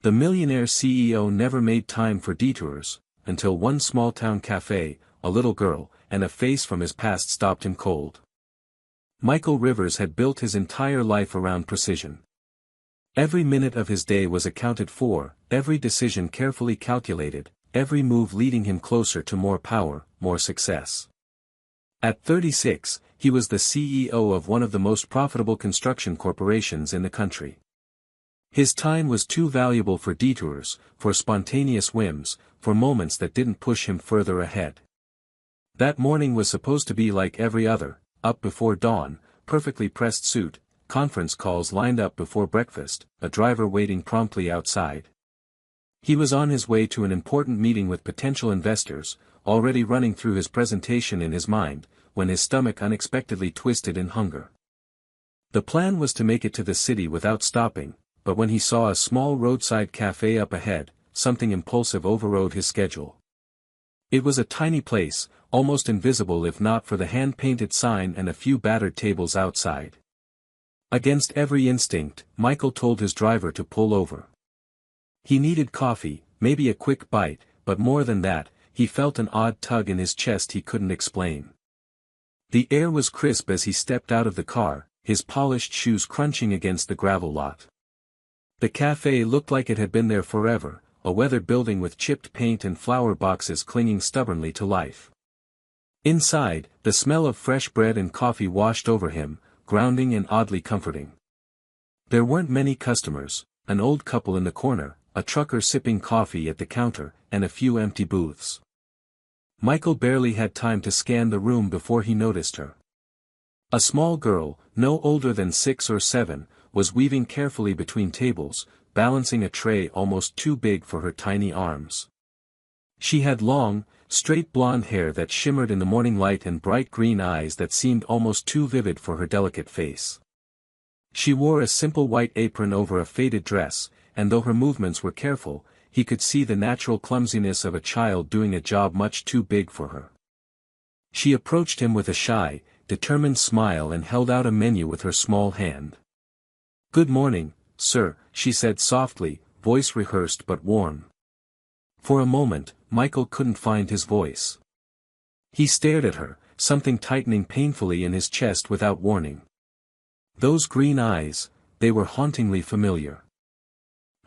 The millionaire CEO never made time for detours, until one small-town cafe, a little girl, and a face from his past stopped him cold. Michael Rivers had built his entire life around precision. Every minute of his day was accounted for, every decision carefully calculated, every move leading him closer to more power, more success. At 36, he was the CEO of one of the most profitable construction corporations in the country. His time was too valuable for detours, for spontaneous whims, for moments that didn't push him further ahead. That morning was supposed to be like every other, up before dawn, perfectly pressed suit, conference calls lined up before breakfast, a driver waiting promptly outside. He was on his way to an important meeting with potential investors, already running through his presentation in his mind, when his stomach unexpectedly twisted in hunger. The plan was to make it to the city without stopping, but when he saw a small roadside cafe up ahead, something impulsive overrode his schedule. It was a tiny place, almost invisible if not for the hand-painted sign and a few battered tables outside. Against every instinct, Michael told his driver to pull over. He needed coffee, maybe a quick bite, but more than that, he felt an odd tug in his chest he couldn't explain. The air was crisp as he stepped out of the car, his polished shoes crunching against the gravel lot. The cafe looked like it had been there forever, a weathered building with chipped paint and flower boxes clinging stubbornly to life. Inside, the smell of fresh bread and coffee washed over him, grounding and oddly comforting. There weren't many customers, an old couple in the corner, a trucker sipping coffee at the counter, and a few empty booths. Michael barely had time to scan the room before he noticed her. A small girl, no older than 6 or 7, was weaving carefully between tables, balancing a tray almost too big for her tiny arms. She had long, straight blonde hair that shimmered in the morning light and bright green eyes that seemed almost too vivid for her delicate face. She wore a simple white apron over a faded dress, and though her movements were careful, he could see the natural clumsiness of a child doing a job much too big for her. She approached him with a shy, determined smile and held out a menu with her small hand. "Good morning, sir," she said softly, voice rehearsed but warm. For a moment, Michael couldn't find his voice. He stared at her, something tightening painfully in his chest without warning. Those green eyes, they were hauntingly familiar.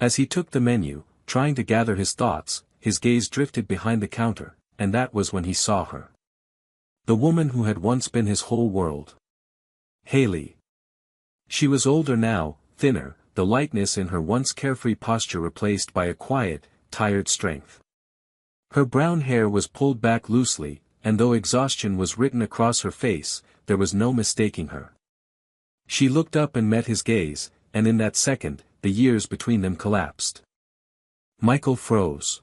As he took the menu, trying to gather his thoughts, his gaze drifted behind the counter, and that was when he saw her. The woman who had once been his whole world. Haley. She was older now, thinner, the lightness in her once carefree posture replaced by a quiet, tired strength. Her brown hair was pulled back loosely, and though exhaustion was written across her face, there was no mistaking her. She looked up and met his gaze, and in that second, the years between them collapsed. Michael froze.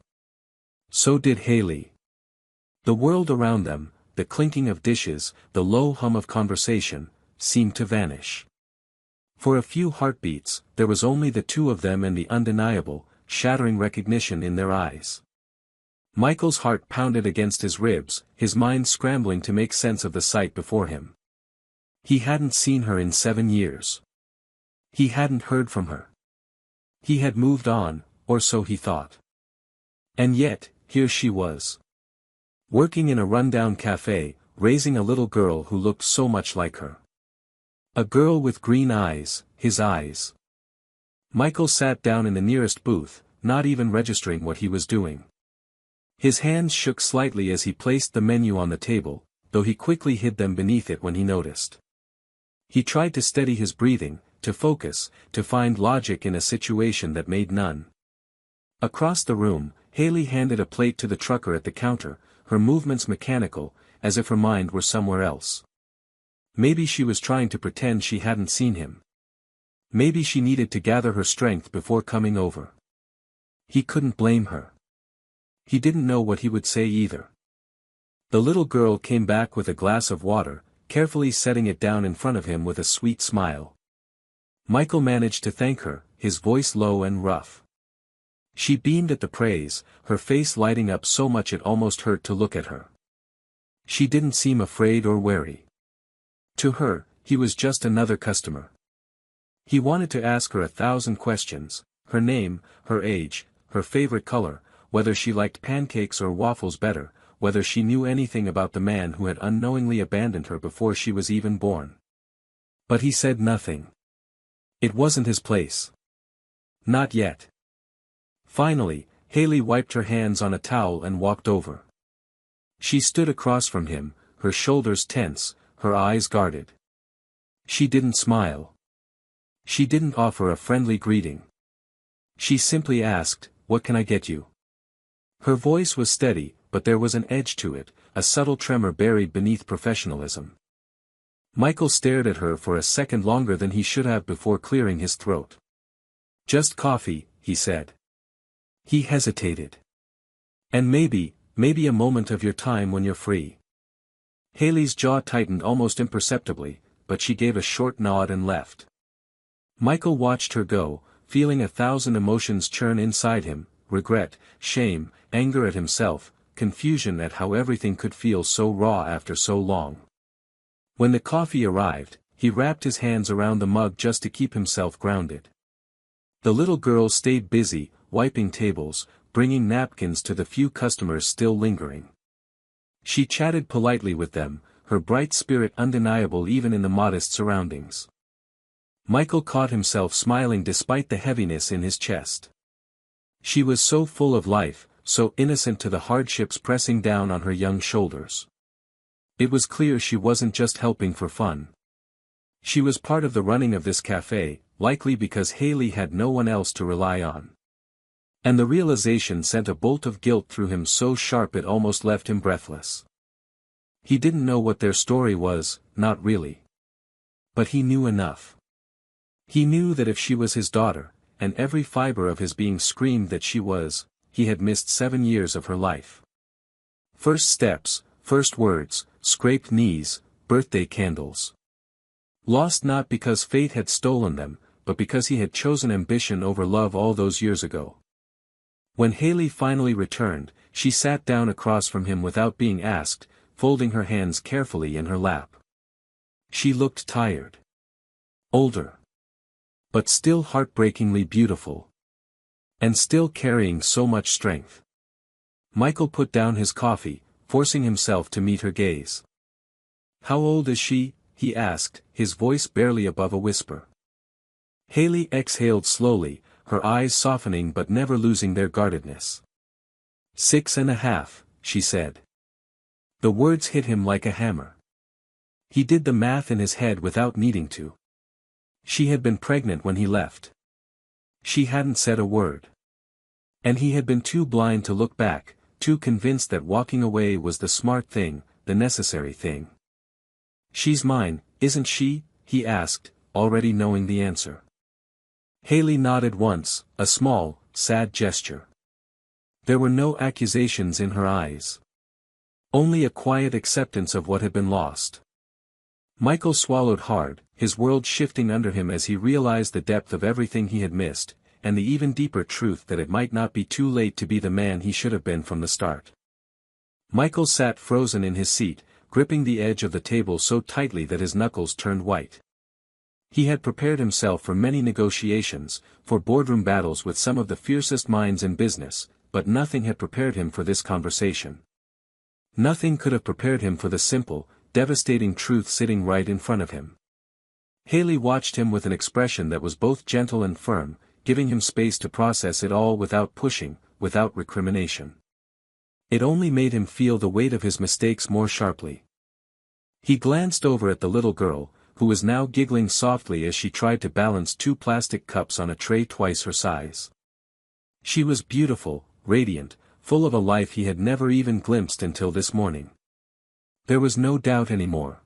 So did Haley. The world around them, the clinking of dishes, the low hum of conversation, seemed to vanish. For a few heartbeats, there was only the two of them and the undeniable, shattering recognition in their eyes. Michael's heart pounded against his ribs, his mind scrambling to make sense of the sight before him. He hadn't seen her in 7 years. He hadn't heard from her. He had moved on, or so he thought. And yet, here she was. Working in a rundown cafe, raising a little girl who looked so much like her. A girl with green eyes, his eyes. Michael sat down in the nearest booth, not even registering what he was doing. His hands shook slightly as he placed the menu on the table, though he quickly hid them beneath it when he noticed. He tried to steady his breathing, to focus, to find logic in a situation that made none. Across the room, Haley handed a plate to the trucker at the counter, her movements mechanical, as if her mind were somewhere else. Maybe she was trying to pretend she hadn't seen him. Maybe she needed to gather her strength before coming over. He couldn't blame her. He didn't know what he would say either. The little girl came back with a glass of water, carefully setting it down in front of him with a sweet smile. Michael managed to thank her, his voice low and rough. She beamed at the praise, her face lighting up so much it almost hurt to look at her. She didn't seem afraid or wary. To her, he was just another customer. He wanted to ask her 1,000 questions, her name, her age, her favorite color, whether she liked pancakes or waffles better, whether she knew anything about the man who had unknowingly abandoned her before she was even born. But he said nothing. It wasn't his place. Not yet. Finally, Haley wiped her hands on a towel and walked over. She stood across from him, her shoulders tense, her eyes guarded. She didn't smile. She didn't offer a friendly greeting. She simply asked, "What can I get you?" Her voice was steady, but there was an edge to it, a subtle tremor buried beneath professionalism. Michael stared at her for a second longer than he should have before clearing his throat. "Just coffee," he said. He hesitated. "And maybe a moment of your time when you're free." Haley's jaw tightened almost imperceptibly, but she gave a short nod and left. Michael watched her go, feeling 1,000 emotions churn inside him: regret, shame, anger at himself, confusion at how everything could feel so raw after so long. When the coffee arrived, he wrapped his hands around the mug just to keep himself grounded. The little girl stayed busy, wiping tables, bringing napkins to the few customers still lingering. She chatted politely with them, her bright spirit undeniable even in the modest surroundings. Michael caught himself smiling despite the heaviness in his chest. She was so full of life, so innocent to the hardships pressing down on her young shoulders. It was clear she wasn't just helping for fun. She was part of the running of this cafe, likely because Haley had no one else to rely on. And the realization sent a bolt of guilt through him so sharp it almost left him breathless. He didn't know what their story was, not really. But he knew enough. He knew that if she was his daughter, and every fiber of his being screamed that she was, he had missed 7 years of her life. First steps, first words, scraped knees, birthday candles. Lost not because fate had stolen them, but because he had chosen ambition over love all those years ago. When Haley finally returned, she sat down across from him without being asked, folding her hands carefully in her lap. She looked tired. Older. But still heartbreakingly beautiful. And still carrying so much strength. Michael put down his coffee, forcing himself to meet her gaze. "How old is she?" he asked, his voice barely above a whisper. Haley exhaled slowly, her eyes softening but never losing their guardedness. 6.5, she said. The words hit him like a hammer. He did the math in his head without needing to. She had been pregnant when he left. She hadn't said a word. And he had been too blind to look back, too convinced that walking away was the smart thing, the necessary thing. "She's mine, isn't she?" he asked, already knowing the answer. Haley nodded once, a small, sad gesture. There were no accusations in her eyes. Only a quiet acceptance of what had been lost. Michael swallowed hard, his world shifting under him as he realized the depth of everything he had missed, and the even deeper truth that it might not be too late to be the man he should have been from the start. Michael sat frozen in his seat, gripping the edge of the table so tightly that his knuckles turned white. He had prepared himself for many negotiations, for boardroom battles with some of the fiercest minds in business, but nothing had prepared him for this conversation. Nothing could have prepared him for the simple, devastating truth sitting right in front of him. Haley watched him with an expression that was both gentle and firm, giving him space to process it all without pushing, without recrimination. It only made him feel the weight of his mistakes more sharply. He glanced over at the little girl, who was now giggling softly as she tried to balance 2 plastic cups on a tray twice her size. She was beautiful, radiant, full of a life he had never even glimpsed until this morning. There was no doubt anymore.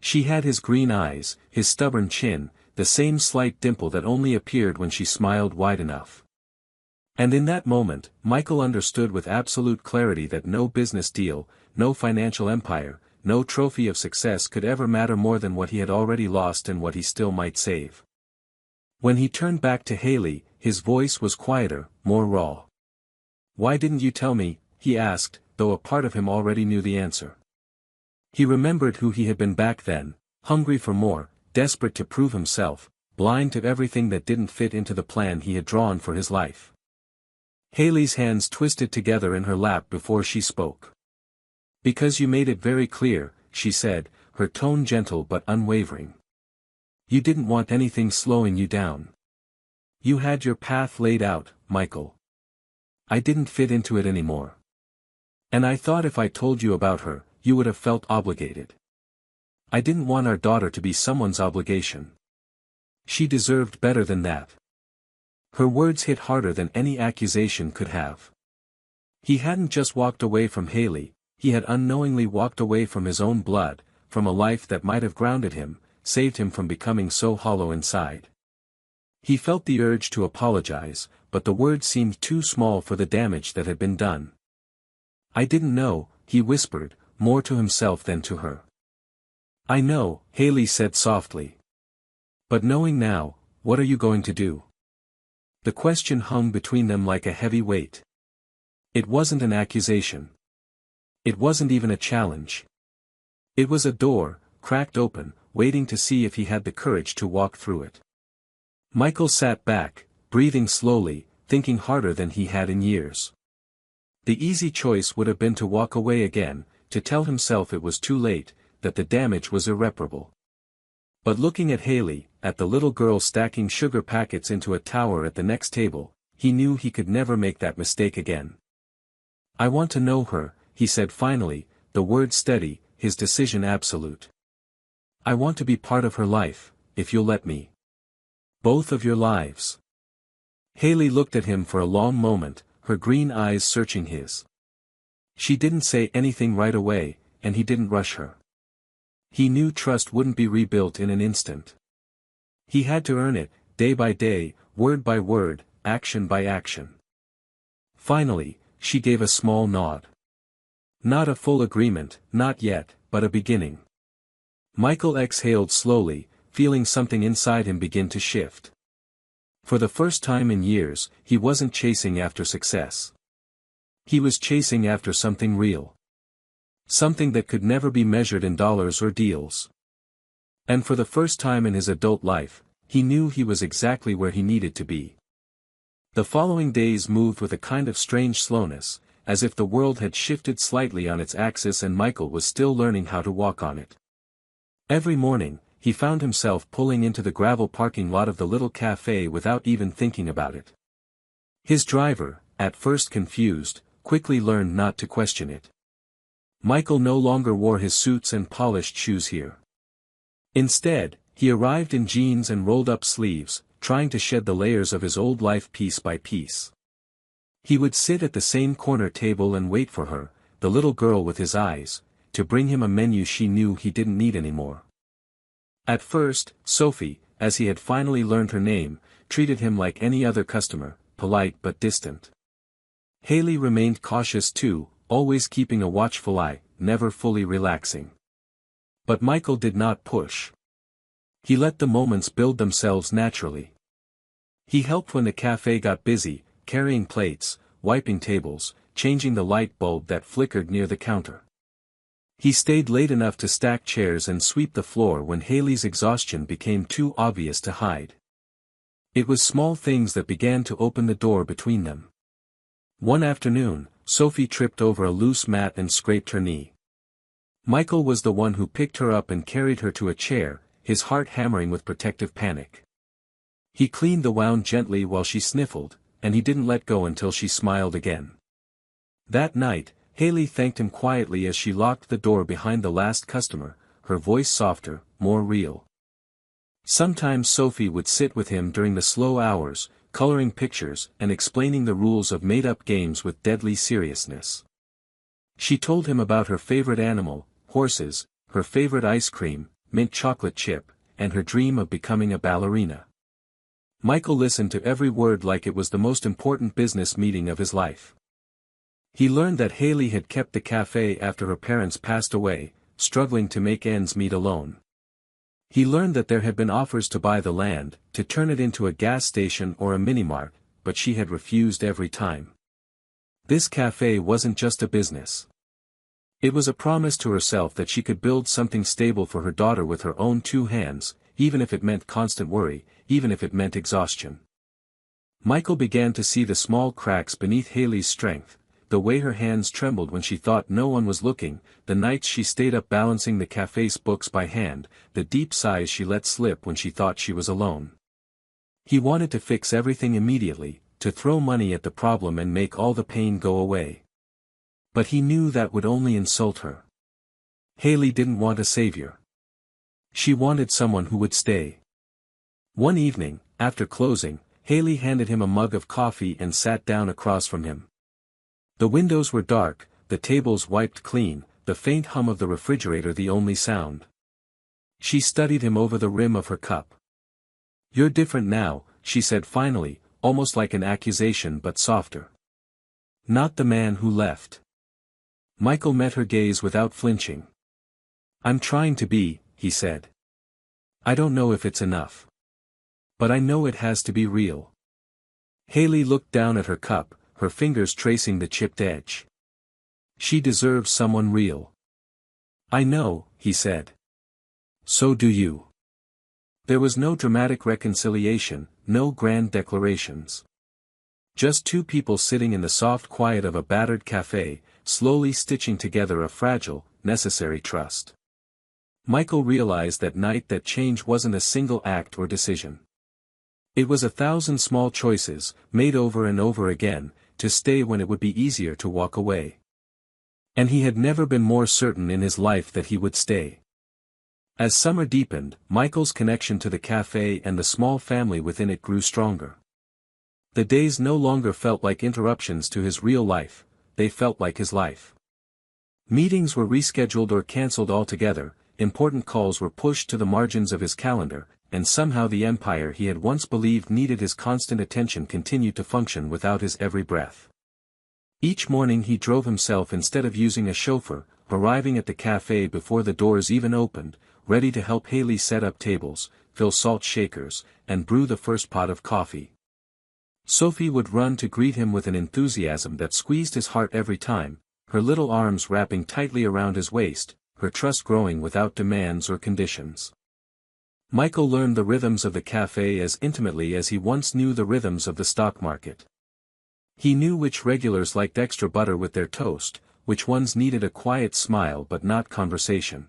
She had his green eyes, his stubborn chin, the same slight dimple that only appeared when she smiled wide enough. And in that moment, Michael understood with absolute clarity that no business deal, no financial empire, no trophy of success could ever matter more than what he had already lost and what he still might save. When he turned back to Haley, his voice was quieter, more raw. "Why didn't you tell me?" he asked, though a part of him already knew the answer. He remembered who he had been back then, hungry for more, desperate to prove himself, blind to everything that didn't fit into the plan he had drawn for his life. Haley's hands twisted together in her lap before she spoke. "Because you made it very clear," she said, her tone gentle but unwavering. "You didn't want anything slowing you down. You had your path laid out, Michael. I didn't fit into it anymore. And I thought if I told you about her, you would have felt obligated. I didn't want our daughter to be someone's obligation. She deserved better than that." Her words hit harder than any accusation could have. He hadn't just walked away from Haley, he had unknowingly walked away from his own blood, from a life that might have grounded him, saved him from becoming so hollow inside. He felt the urge to apologize, but the words seemed too small for the damage that had been done. "I didn't know," he whispered, more to himself than to her. "I know," Haley said softly. "But knowing now, what are you going to do?" The question hung between them like a heavy weight. It wasn't an accusation. It wasn't even a challenge. It was a door, cracked open, waiting to see if he had the courage to walk through it. Michael sat back, breathing slowly, thinking harder than he had in years. The easy choice would have been to walk away again, to tell himself it was too late, that the damage was irreparable. But looking at Haley, at the little girl stacking sugar packets into a tower at the next table, he knew he could never make that mistake again. "I want to know her," he said finally, the words steady, his decision absolute. "I want to be part of her life, if you'll let me. Both of your lives." Haley looked at him for a long moment, her green eyes searching his. She didn't say anything right away, and he didn't rush her. He knew trust wouldn't be rebuilt in an instant. He had to earn it, day by day, word by word, action by action. Finally, she gave a small nod. Not a full agreement, not yet, but a beginning. Michael exhaled slowly, feeling something inside him begin to shift. For the first time in years, he wasn't chasing after success. He was chasing after something real. Something that could never be measured in dollars or deals. And for the first time in his adult life, he knew he was exactly where he needed to be. The following days moved with a kind of strange slowness, as if the world had shifted slightly on its axis and Michael was still learning how to walk on it. Every morning, he found himself pulling into the gravel parking lot of the little cafe without even thinking about it. His driver, at first confused, quickly learned not to question it. Michael no longer wore his suits and polished shoes here. Instead, he arrived in jeans and rolled-up sleeves, trying to shed the layers of his old life piece by piece. He would sit at the same corner table and wait for her, the little girl with his eyes, to bring him a menu she knew he didn't need anymore. At first, Sophie, as he had finally learned her name, treated him like any other customer, polite but distant. Haley remained cautious too, always keeping a watchful eye, never fully relaxing. But Michael did not push. He let the moments build themselves naturally. He helped when the cafe got busy, carrying plates, wiping tables, changing the light bulb that flickered near the counter. He stayed late enough to stack chairs and sweep the floor when Haley's exhaustion became too obvious to hide. It was small things that began to open the door between them. One afternoon, Sophie tripped over a loose mat and scraped her knee. Michael was the one who picked her up and carried her to a chair, his heart hammering with protective panic. He cleaned the wound gently while she sniffled, and he didn't let go until she smiled again. That night, Haley thanked him quietly as she locked the door behind the last customer, her voice softer, more real. Sometimes Sophie would sit with him during the slow hours, coloring pictures and explaining the rules of made-up games with deadly seriousness. She told him about her favorite animal, horses, her favorite ice cream, mint chocolate chip, and her dream of becoming a ballerina. Michael listened to every word like it was the most important business meeting of his life. He learned that Haley had kept the cafe after her parents passed away, struggling to make ends meet alone. He learned that there had been offers to buy the land, to turn it into a gas station or a mini-mart, but she had refused every time. This cafe wasn't just a business. It was a promise to herself that she could build something stable for her daughter with her own two hands, even if it meant constant worry, even if it meant exhaustion. Michael began to see the small cracks beneath Haley's strength, the way her hands trembled when she thought no one was looking, the nights she stayed up balancing the cafe's books by hand, the deep sighs she let slip when she thought she was alone. He wanted to fix everything immediately, to throw money at the problem and make all the pain go away. But he knew that would only insult her. Haley didn't want a savior. She wanted someone who would stay. One evening, after closing, Haley handed him a mug of coffee and sat down across from him. The windows were dark, the tables wiped clean, the faint hum of the refrigerator the only sound. She studied him over the rim of her cup. "You're different now," she said finally, almost like an accusation but softer. "Not the man who left." Michael met her gaze without flinching. "I'm trying to be," he said. "I don't know if it's enough. But I know it has to be real." Haley looked down at her cup, her fingers tracing the chipped edge. "She deserves someone real." "I know," he said. "So do you." There was no dramatic reconciliation, no grand declarations. Just two people sitting in the soft quiet of a battered cafe, slowly stitching together a fragile, necessary trust. Michael realized that night that change wasn't a single act or decision. It was 1,000 small choices, made over and over again, to stay when it would be easier to walk away. And he had never been more certain in his life that he would stay. As summer deepened, Michael's connection to the cafe and the small family within it grew stronger. The days no longer felt like interruptions to his real life, they felt like his life. Meetings were rescheduled or cancelled altogether, important calls were pushed to the margins of his calendar, and somehow the empire he had once believed needed his constant attention continued to function without his every breath. Each morning he drove himself instead of using a chauffeur, arriving at the cafe before the doors even opened, ready to help Haley set up tables, fill salt shakers, and brew the first pot of coffee. Sophie would run to greet him with an enthusiasm that squeezed his heart every time, her little arms wrapping tightly around his waist, her trust growing without demands or conditions. Michael learned the rhythms of the cafe as intimately as he once knew the rhythms of the stock market. He knew which regulars liked extra butter with their toast, which ones needed a quiet smile but not conversation.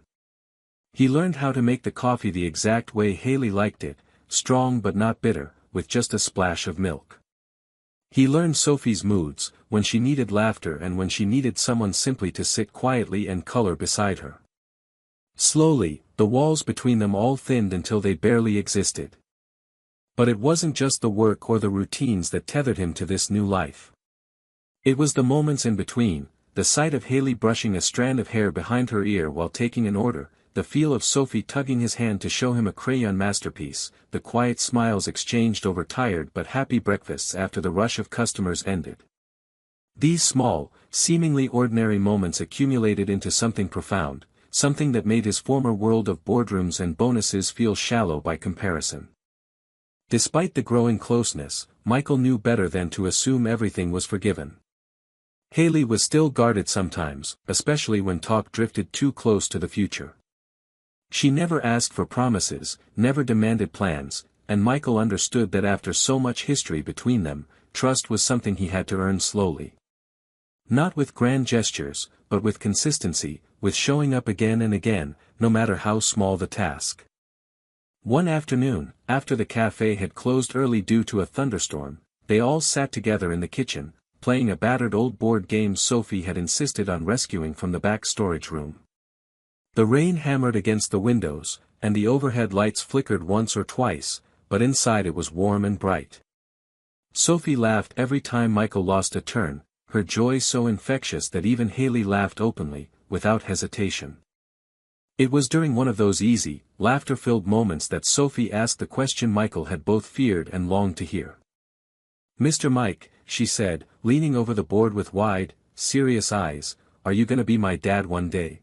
He learned how to make the coffee the exact way Haley liked it, strong but not bitter, with just a splash of milk. He learned Sophie's moods, when she needed laughter and when she needed someone simply to sit quietly and color beside her. Slowly, the walls between them all thinned until they barely existed. But it wasn't just the work or the routines that tethered him to this new life. It was the moments in between, the sight of Haley brushing a strand of hair behind her ear while taking an order, the feel of Sophie tugging his hand to show him a crayon masterpiece, the quiet smiles exchanged over tired but happy breakfasts after the rush of customers ended. These small, seemingly ordinary moments accumulated into something profound, something that made his former world of boardrooms and bonuses feel shallow by comparison. Despite the growing closeness, Michael knew better than to assume everything was forgiven. Haley was still guarded sometimes, especially when talk drifted too close to the future. She never asked for promises, never demanded plans, and Michael understood that after so much history between them, trust was something he had to earn slowly. Not with grand gestures, but with consistency, with showing up again and again, no matter how small the task. One afternoon, after the cafe had closed early due to a thunderstorm, they all sat together in the kitchen, playing a battered old board game Sophie had insisted on rescuing from the back storage room. The rain hammered against the windows, and the overhead lights flickered once or twice, but inside it was warm and bright. Sophie laughed every time Michael lost a turn, her joy so infectious that even Haley laughed openly, without hesitation. It was during one of those easy, laughter-filled moments that Sophie asked the question Michael had both feared and longed to hear. "Mr. Mike," she said, leaning over the board with wide, serious eyes, "are you gonna be my dad one day?"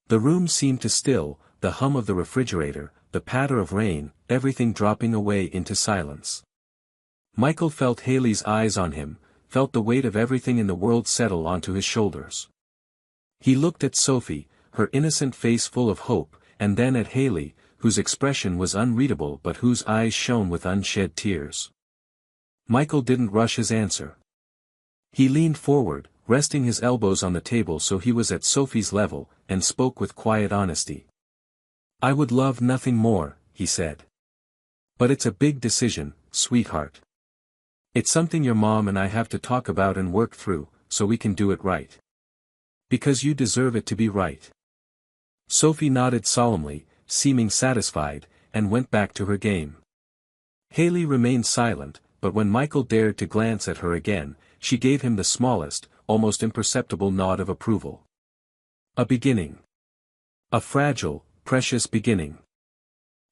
The room seemed to still, the hum of the refrigerator, the patter of rain, everything dropping away into silence. Michael felt Haley's eyes on him, felt the weight of everything in the world settle onto his shoulders. He looked at Sophie, her innocent face full of hope, and then at Haley, whose expression was unreadable but whose eyes shone with unshed tears. Michael didn't rush his answer. He leaned forward, resting his elbows on the table so he was at Sophie's level, and spoke with quiet honesty. "I would love nothing more," he said. "But it's a big decision, sweetheart. It's something your mom and I have to talk about and work through, so we can do it right. Because you deserve it to be right." Sophie nodded solemnly, seeming satisfied, and went back to her game. Haley remained silent, but when Michael dared to glance at her again, she gave him the smallest, almost imperceptible nod of approval. A beginning. A fragile, precious beginning.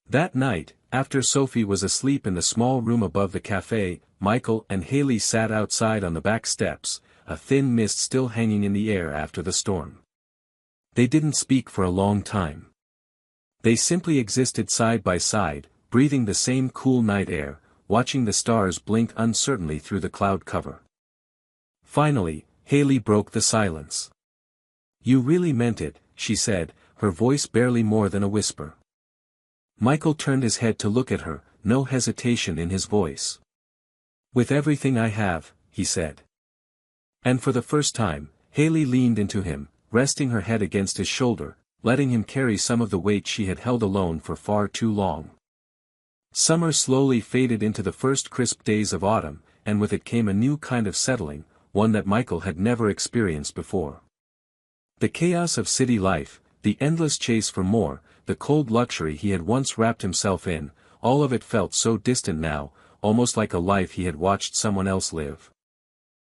That night, after Sophie was asleep in the small room above the cafe, Michael and Haley sat outside on the back steps, a thin mist still hanging in the air after the storm. They didn't speak for a long time. They simply existed side by side, breathing the same cool night air, watching the stars blink uncertainly through the cloud cover. Finally, Haley broke the silence. "You really meant it," she said, her voice barely more than a whisper. Michael turned his head to look at her, no hesitation in his voice. "With everything I have," he said. And for the first time, Haley leaned into him, resting her head against his shoulder, letting him carry some of the weight she had held alone for far too long. Summer slowly faded into the first crisp days of autumn, and with it came a new kind of settling, one that Michael had never experienced before. The chaos of city life, the endless chase for more, the cold luxury he had once wrapped himself in, all of it felt so distant now, almost like a life he had watched someone else live.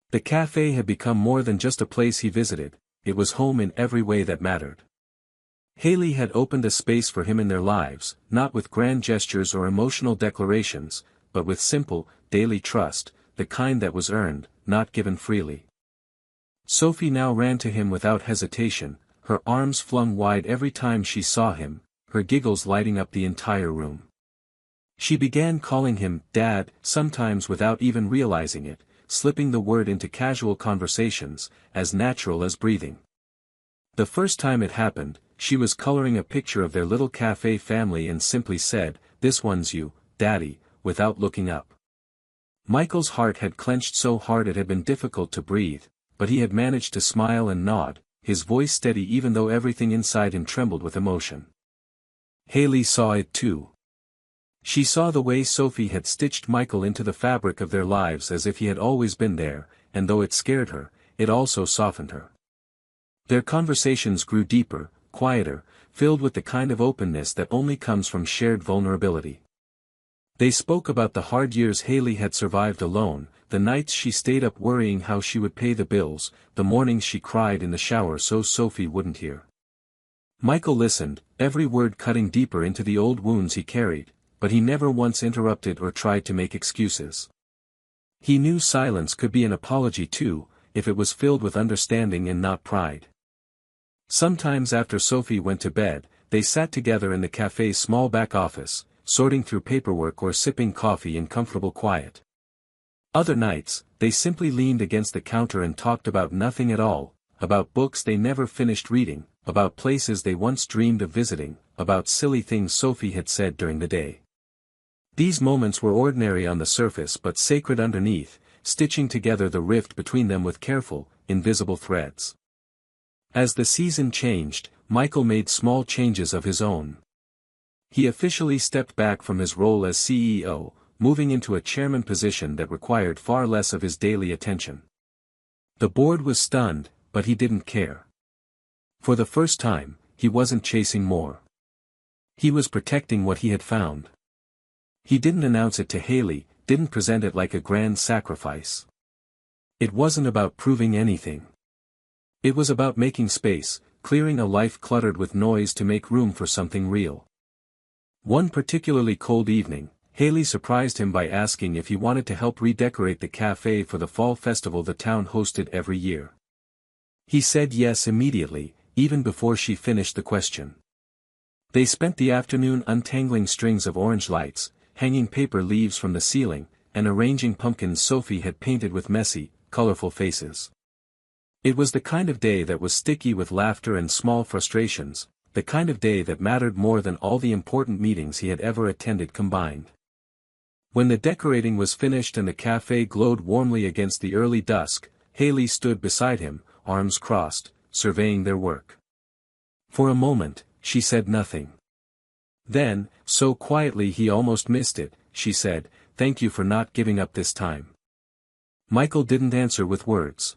The cafe had become more than just a place he visited, it was home in every way that mattered. Haley had opened a space for him in their lives, not with grand gestures or emotional declarations, but with simple, daily trust, the kind that was earned, not given freely. Sophie now ran to him without hesitation, her arms flung wide every time she saw him, her giggles lighting up the entire room. She began calling him Dad, sometimes without even realizing it, slipping the word into casual conversations, as natural as breathing. The first time it happened, she was coloring a picture of their little cafe family and simply said, "This one's you, Daddy," without looking up. Michael's heart had clenched so hard it had been difficult to breathe, but he had managed to smile and nod, his voice steady even though everything inside him trembled with emotion. Haley saw it too. She saw the way Sophie had stitched Michael into the fabric of their lives as if he had always been there, and though it scared her, it also softened her. Their conversations grew deeper, quieter, filled with the kind of openness that only comes from shared vulnerability. They spoke about the hard years Haley had survived alone, the nights she stayed up worrying how she would pay the bills, the mornings she cried in the shower so Sophie wouldn't hear. Michael listened, every word cutting deeper into the old wounds he carried, but he never once interrupted or tried to make excuses. He knew silence could be an apology too, if it was filled with understanding and not pride. Sometimes after Sophie went to bed, they sat together in the cafe's small back office, sorting through paperwork or sipping coffee in comfortable quiet. Other nights, they simply leaned against the counter and talked about nothing at all, about books they never finished reading, about places they once dreamed of visiting, about silly things Sophie had said during the day. These moments were ordinary on the surface but sacred underneath, stitching together the rift between them with careful, invisible threads. As the season changed, Michael made small changes of his own. He officially stepped back from his role as CEO, moving into a chairman position that required far less of his daily attention. The board was stunned, but he didn't care. For the first time, he wasn't chasing more. He was protecting what he had found. He didn't announce it to Haley, didn't present it like a grand sacrifice. It wasn't about proving anything. It was about making space, clearing a life cluttered with noise to make room for something real. One particularly cold evening, Haley surprised him by asking if he wanted to help redecorate the cafe for the fall festival the town hosted every year. He said yes immediately, even before she finished the question. They spent the afternoon untangling strings of orange lights, hanging paper leaves from the ceiling, and arranging pumpkins Sophie had painted with messy, colorful faces. It was the kind of day that was sticky with laughter and small frustrations, the kind of day that mattered more than all the important meetings he had ever attended combined. When the decorating was finished and the cafe glowed warmly against the early dusk, Haley stood beside him, arms crossed, surveying their work. For a moment, she said nothing. Then, so quietly he almost missed it, she said, "Thank you for not giving up this time." Michael didn't answer with words.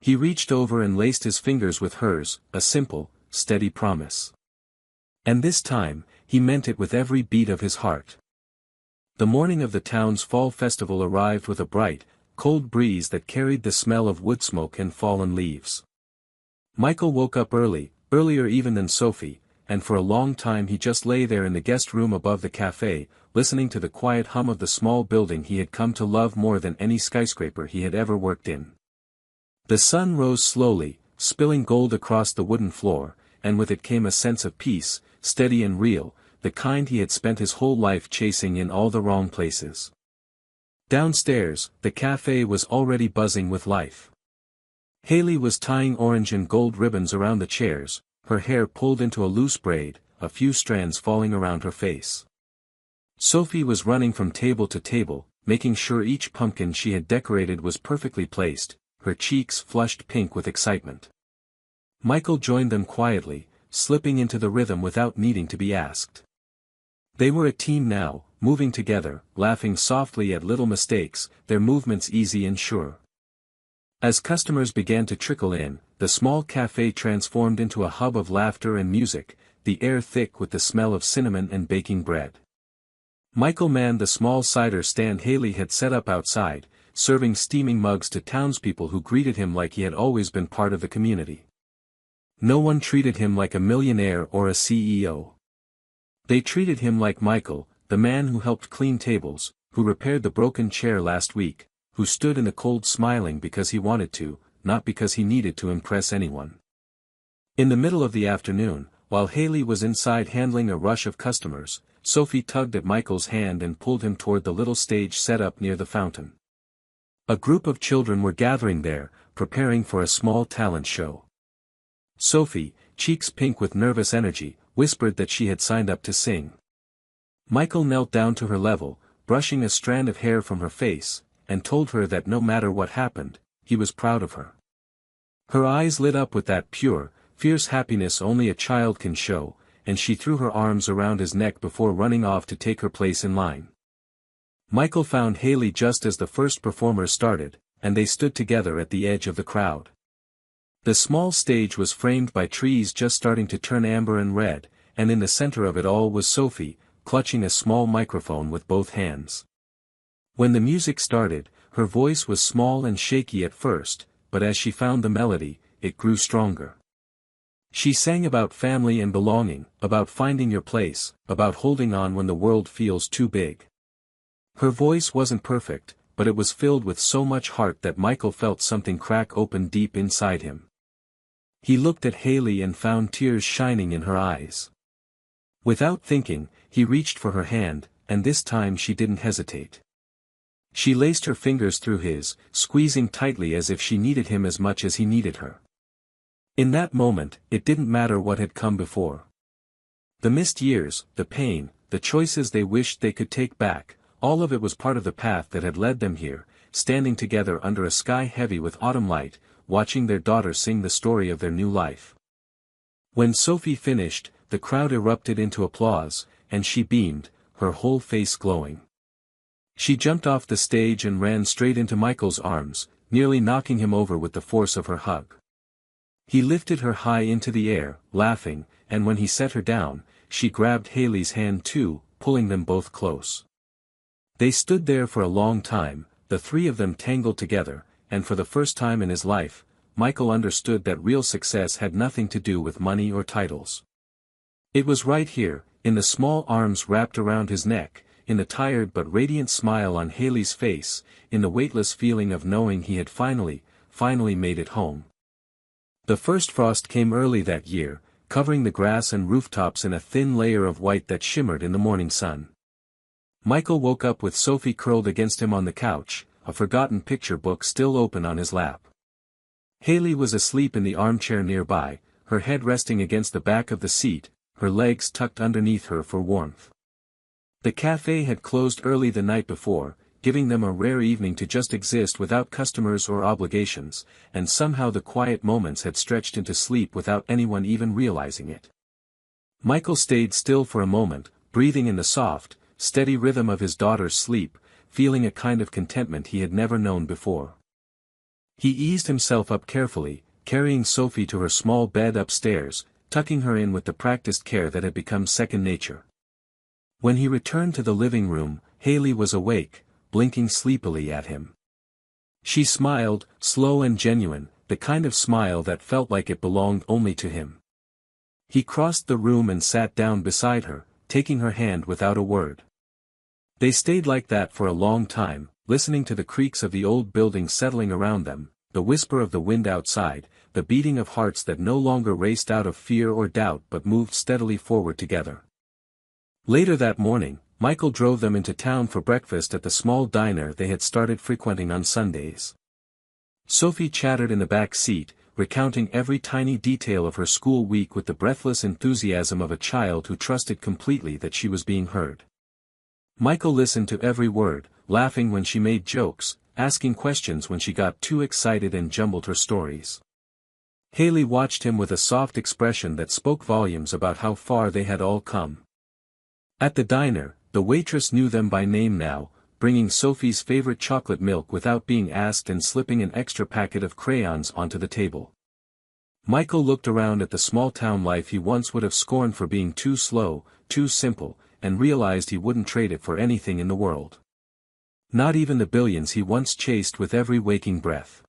He reached over and laced his fingers with hers, a simple, steady promise. And this time, he meant it with every beat of his heart. The morning of the town's fall festival arrived with a bright, cold breeze that carried the smell of wood smoke and fallen leaves. Michael woke up early, earlier even than Sophie, and for a long time he just lay there in the guest room above the cafe, listening to the quiet hum of the small building he had come to love more than any skyscraper he had ever worked in. The sun rose slowly, spilling gold across the wooden floor, and with it came a sense of peace, steady and real, the kind he had spent his whole life chasing in all the wrong places. Downstairs, the cafe was already buzzing with life. Haley was tying orange and gold ribbons around the chairs, her hair pulled into a loose braid, a few strands falling around her face. Sophie was running from table to table, making sure each pumpkin she had decorated was perfectly placed, her cheeks flushed pink with excitement. Michael joined them quietly, slipping into the rhythm without needing to be asked. They were a team now, moving together, laughing softly at little mistakes, their movements easy and sure. As customers began to trickle in, the small cafe transformed into a hub of laughter and music, the air thick with the smell of cinnamon and baking bread. Michael manned the small cider stand Haley had set up outside, serving steaming mugs to townspeople who greeted him like he had always been part of the community. No one treated him like a millionaire or a CEO. They treated him like Michael, the man who helped clean tables, who repaired the broken chair last week, who stood in the cold smiling because he wanted to, not because he needed to impress anyone. In the middle of the afternoon, while Haley was inside handling a rush of customers, Sophie tugged at Michael's hand and pulled him toward the little stage set up near the fountain. A group of children were gathering there, preparing for a small talent show. Sophie, cheeks pink with nervous energy, whispered that she had signed up to sing. Michael knelt down to her level, brushing a strand of hair from her face, and told her that no matter what happened, he was proud of her. Her eyes lit up with that pure, fierce happiness only a child can show, and she threw her arms around his neck before running off to take her place in line. Michael found Haley just as the first performers started, and they stood together at the edge of the crowd. The small stage was framed by trees just starting to turn amber and red, and in the center of it all was Sophie, clutching a small microphone with both hands. When the music started, her voice was small and shaky at first, but as she found the melody, it grew stronger. She sang about family and belonging, about finding your place, about holding on when the world feels too big. Her voice wasn't perfect, but it was filled with so much heart that Michael felt something crack open deep inside him. He looked at Haley and found tears shining in her eyes. Without thinking, he reached for her hand, and this time she didn't hesitate. She laced her fingers through his, squeezing tightly as if she needed him as much as he needed her. In that moment, it didn't matter what had come before. The missed years, the pain, the choices they wished they could take back, all of it was part of the path that had led them here, standing together under a sky heavy with autumn light, watching their daughter sing the story of their new life. When Sophie finished, the crowd erupted into applause, and she beamed, her whole face glowing. She jumped off the stage and ran straight into Michael's arms, nearly knocking him over with the force of her hug. He lifted her high into the air, laughing, and when he set her down, she grabbed Haley's hand too, pulling them both close. They stood there for a long time, the three of them tangled together, and for the first time in his life, Michael understood that real success had nothing to do with money or titles. It was right here, in the small arms wrapped around his neck, in the tired but radiant smile on Haley's face, in the weightless feeling of knowing he had finally made it home. The first frost came early that year, covering the grass and rooftops in a thin layer of white that shimmered in the morning sun. Michael woke up with Sophie curled against him on the couch, a forgotten picture book still open on his lap. Haley was asleep in the armchair nearby, her head resting against the back of the seat, her legs tucked underneath her for warmth. The cafe had closed early the night before, giving them a rare evening to just exist without customers or obligations, and somehow the quiet moments had stretched into sleep without anyone even realizing it. Michael stayed still for a moment, breathing in the soft, steady rhythm of his daughter's sleep, feeling a kind of contentment he had never known before. He eased himself up carefully, carrying Sophie to her small bed upstairs, tucking her in with the practiced care that had become second nature. When he returned to the living room, Haley was awake, blinking sleepily at him. She smiled, slow and genuine, the kind of smile that felt like it belonged only to him. He crossed the room and sat down beside her, taking her hand without a word. They stayed like that for a long time, listening to the creaks of the old building settling around them, the whisper of the wind outside, the beating of hearts that no longer raced out of fear or doubt but moved steadily forward together. Later that morning, Michael drove them into town for breakfast at the small diner they had started frequenting on Sundays. Sophie chattered in the back seat, recounting every tiny detail of her school week with the breathless enthusiasm of a child who trusted completely that she was being heard. Michael listened to every word, laughing when she made jokes, asking questions when she got too excited and jumbled her stories. Haley watched him with a soft expression that spoke volumes about how far they had all come. At the diner, the waitress knew them by name now, bringing Sophie's favorite chocolate milk without being asked and slipping an extra packet of crayons onto the table. Michael looked around at the small-town life he once would have scorned for being too slow, too simple, and realized he wouldn't trade it for anything in the world. Not even the billions he once chased with every waking breath.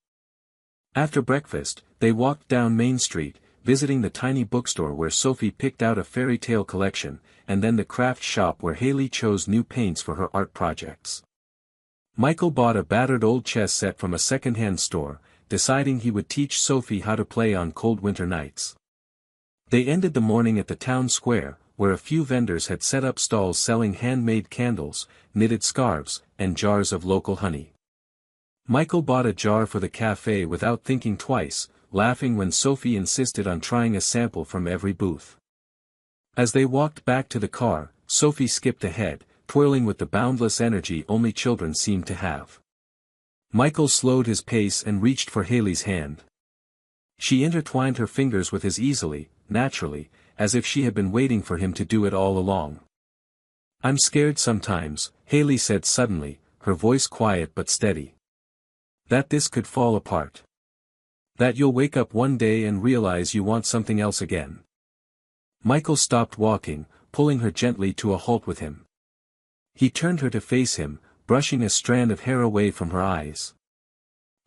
After breakfast, they walked down Main Street, visiting the tiny bookstore where Sophie picked out a fairy tale collection, and then the craft shop where Haley chose new paints for her art projects. Michael bought a battered old chess set from a second-hand store, deciding he would teach Sophie how to play on cold winter nights. They ended the morning at the town square, where a few vendors had set up stalls selling handmade candles, knitted scarves, and jars of local honey. Michael bought a jar for the cafe without thinking twice, laughing when Sophie insisted on trying a sample from every booth. As they walked back to the car, Sophie skipped ahead, twirling with the boundless energy only children seem to have. Michael slowed his pace and reached for Haley's hand. She intertwined her fingers with his easily, naturally, as if she had been waiting for him to do it all along. "I'm scared sometimes," Haley said suddenly, her voice quiet but steady. "That this could fall apart. That you'll wake up one day and realize you want something else again." Michael stopped walking, pulling her gently to a halt with him. He turned her to face him, brushing a strand of hair away from her eyes.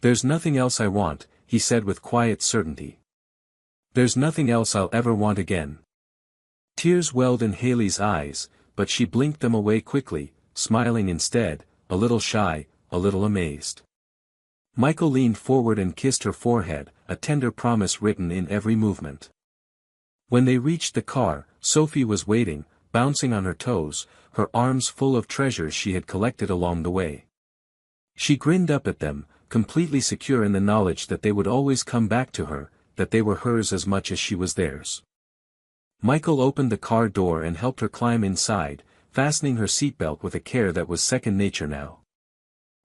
"There's nothing else I want," he said with quiet certainty. "There's nothing else I'll ever want again." Tears welled in Haley's eyes, but she blinked them away quickly, smiling instead, a little shy, a little amazed. Michael leaned forward and kissed her forehead, a tender promise written in every movement. When they reached the car, Sophie was waiting, bouncing on her toes, her arms full of treasures she had collected along the way. She grinned up at them, completely secure in the knowledge that they would always come back to her, that they were hers as much as she was theirs. Michael opened the car door and helped her climb inside, fastening her seatbelt with a care that was second nature now.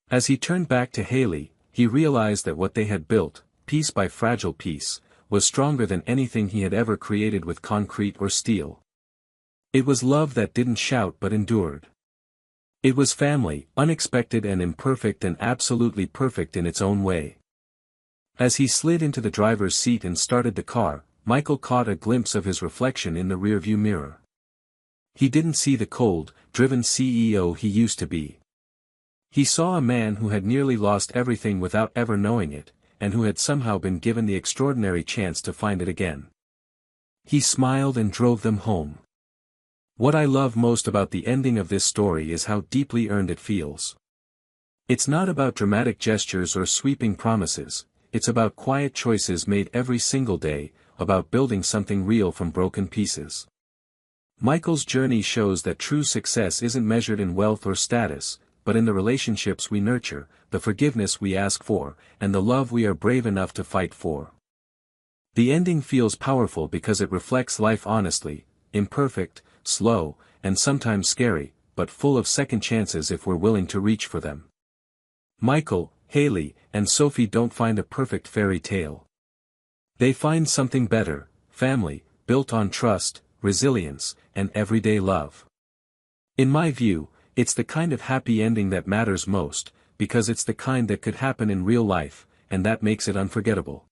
As he turned back to Haley, he realized that what they had built, piece by fragile piece, was stronger than anything he had ever created with concrete or steel. It was love that didn't shout but endured. It was family, unexpected and imperfect and absolutely perfect in its own way. As he slid into the driver's seat and started the car, Michael caught a glimpse of his reflection in the rearview mirror. He didn't see the cold, driven CEO he used to be. He saw a man who had nearly lost everything without ever knowing it, and who had somehow been given the extraordinary chance to find it again. He smiled and drove them home. What I love most about the ending of this story is how deeply earned it feels. It's not about dramatic gestures or sweeping promises, it's about quiet choices made every single day, about building something real from broken pieces. Michael's journey shows that true success isn't measured in wealth or status, but in the relationships we nurture, the forgiveness we ask for, and the love we are brave enough to fight for. The ending feels powerful because it reflects life honestly, imperfect, slow, and sometimes scary, but full of second chances if we're willing to reach for them. Michael, Haley, and Sophie don't find a perfect fairy tale. They find something better: family, built on trust, resilience, and everyday love. In my view, it's the kind of happy ending that matters most, because it's the kind that could happen in real life, and that makes it unforgettable.